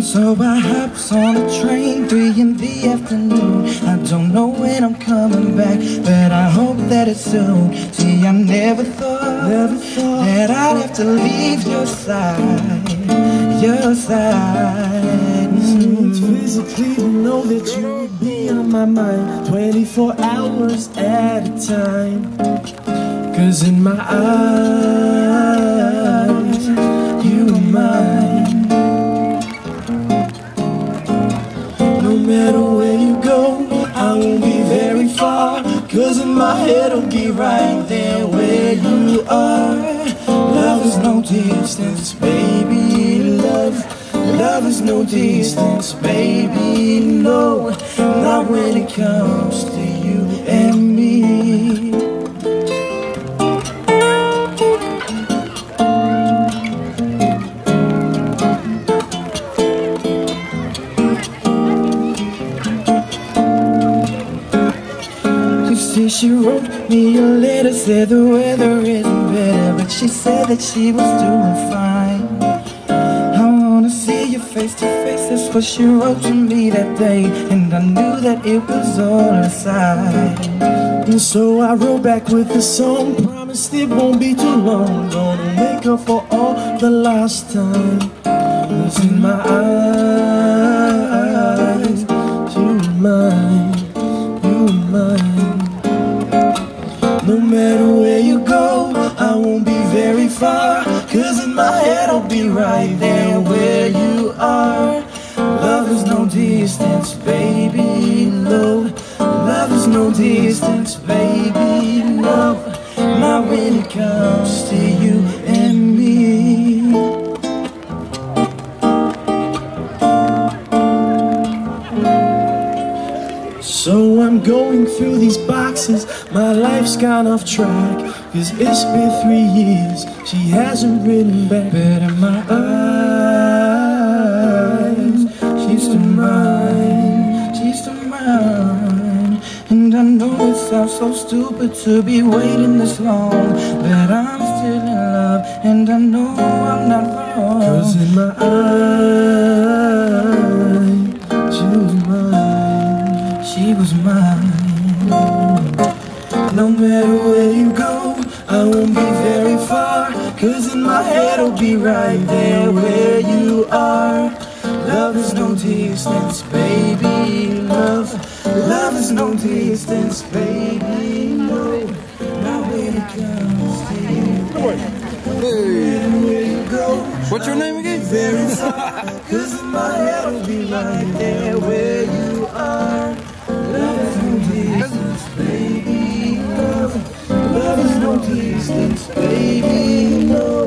So I hops on a train 3 in the afternoon. I don't know when I'm coming back, but I hope that it's soon. See, I never thought that I'd have to leave your side, your side. It's physically to know that you would be on my mind 24 hours at a time. 'Cause in my eyes, you are mine. No matter where you go, I won't be very far. 'Cause in my head I'll be right there where you are. Love is no distance, baby, love. Love is no distance, baby, no. Not when it comes to you and me. She wrote me a letter, said the weather isn't better, but she said that she was doing fine. I wanna see you face to face, that's what she wrote to me that day, and I knew that it was all a sign. And so I wrote back with a song, promised it won't be too long, gonna make up for all the lost time. It's in my eyes, you are mine, you are mine. No matter where you go, I won't be very far. 'Cause in my head I'll be right there where you are. Love is no distance, baby, love. Love is no distance, baby, love. Not when it comes to you and me. So I'm going through these boxes, my life's gone off track. 'Cause it's been 3 years, she hasn't written back. But in my eyes, she's still mine, she's still mine. And I know it sounds so stupid to be waiting this long, but I'm still in love, and I know I'm not wrong. 'Cause in my eyes, she was mine, she was mine. No matter where you go, I won't be very far. 'Cause in my head I'll be right there where you are. Love is no distance, baby, love. Love is no distance, baby, no. Not when it comes to you. Hey. Where you go, what's your name again? Very far. 'Cause in my head I'll be right there where you are. Love is no distance, baby, love. Love is no distance, baby, no.